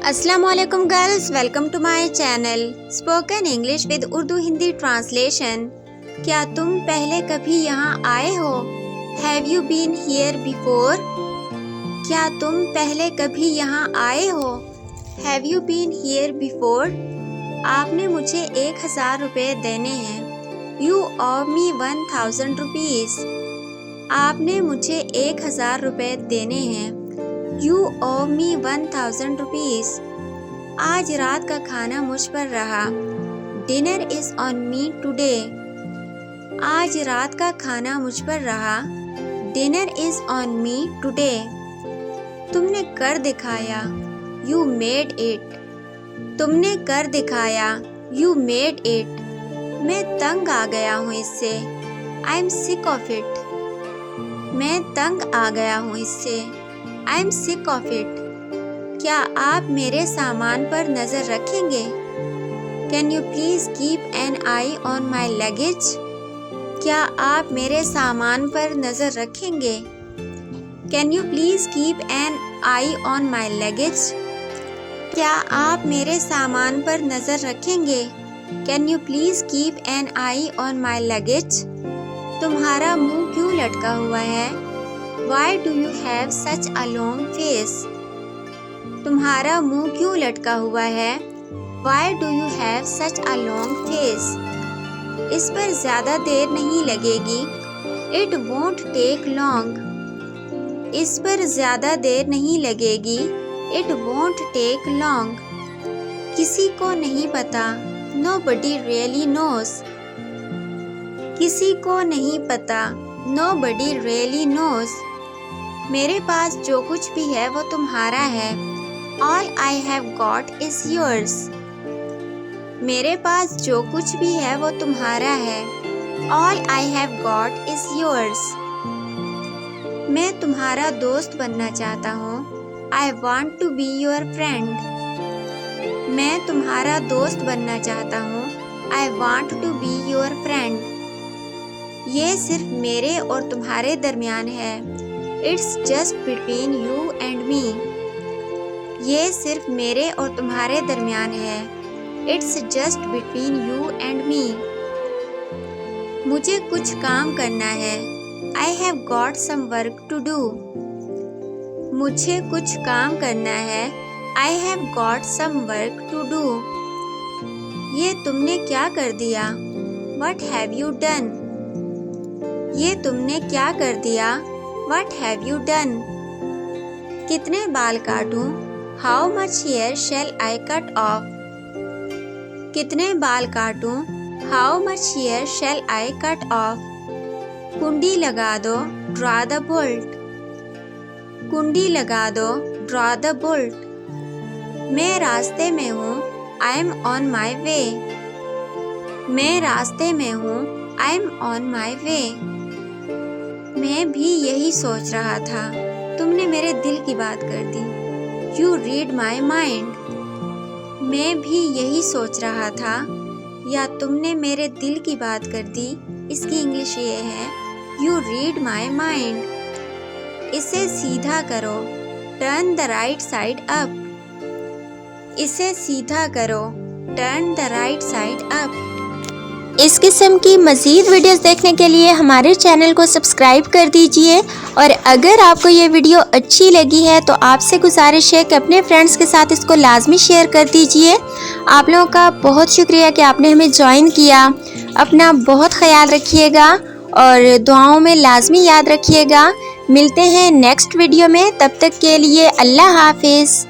अस्सलामुअलैकुम girls, welcome to my channel spoken English with Urdu Hindi translation. क्या तुम पहले कभी यहाँ आए हो? Have you been here before? क्या तुम पहले कभी यहाँ आए हो? Have you been here before? आपने मुझे 1000 रुपये देने हैं। You owe me 1000 rupees. आपने मुझे 1000 रुपये देने हैं। You owe me 1000 rupees. आज रात का खाना मुझ पर रहा। Dinner is on me today. आज रात का खाना मुझ पर रहा। Dinner is on me today. तुमने कर दिखाया। You made it. तुमने कर दिखाया। You made it. मैं तंग आ गया हूँ इससे। I'm sick of it. मैं तंग आ गया हूँ इससे। I'm sick of it. क्या आप मेरे सामान पर नज़र रखेंगे? Can you please keep an eye on my luggage? क्या आप मेरे सामान पर नज़र रखेंगे? Can you please keep an eye on my luggage? क्या आप मेरे सामान पर नज़र रखेंगे? Can you please keep an eye on my luggage? तुम्हारा मुंह क्यों लटका हुआ है? Why do you have such a long face? तुम्हारा मुंह क्यों लटका हुआ है? Why do you have such a long face? इस पर ज़्यादा देर नहीं लगेगी। It won't take long. इस पर ज़्यादा देर नहीं लगेगी। It won't take long. किसी को नहीं पता। Nobody really knows. किसी को नहीं पता। Nobody really knows. मेरे पास जो कुछ भी है वो तुम्हारा है। All I have got is yours. मेरे पास जो कुछ भी है वो तुम्हारा है। All I have got is yours. मैं तुम्हारा दोस्त बनना चाहता हूँ। I want to be your friend. मैं तुम्हारा दोस्त बनना चाहता हूँ। I want to be your friend. ये सिर्फ मेरे और तुम्हारे दरमियान है। It's just between you and me. ये सिर्फ मेरे और तुम्हारे दरमियान है। It's just between you and me. मुझे कुछ काम करना है। I have got some work to do. मुझे कुछ काम करना है। I have got some work to do. ये तुमने क्या कर दिया? What have you done? ये तुमने क्या कर दिया? What have you done? कितने बाल काटूं? How much hair shall I cut off? कितने बाल काटूं? How much hair shall I cut off? कुंडी लगा दो। Draw the bolt. कुंडी लगा दो। Draw the bolt. मैं रास्ते में हूँ। I'm on my way. मैं रास्ते में हूँ। I'm on my way. मैं भी यही सोच रहा था। तुमने मेरे दिल की बात कर दी। You read my mind. मैं भी यही सोच रहा था या तुमने मेरे दिल की बात कर दी। इसकी इंग्लिश ये है You read my mind. इसे सीधा करो। Turn the right side up. इसे सीधा करो। Turn the right side up. इस किस्म की मज़ीद वीडियोस देखने के लिए हमारे चैनल को सब्सक्राइब कर दीजिए और अगर आपको ये वीडियो अच्छी लगी है तो आपसे गुजारिश है कि अपने फ्रेंड्स के साथ इसको लाजमी शेयर कर दीजिए। आप लोगों का बहुत शुक्रिया कि आपने हमें ज्वाइन किया। अपना बहुत ख्याल रखिएगा और दुआओं में लाजमी याद रखिएगा। मिलते हैं नेक्स्ट वीडियो में, तब तक के लिए अल्लाह हाफिज़।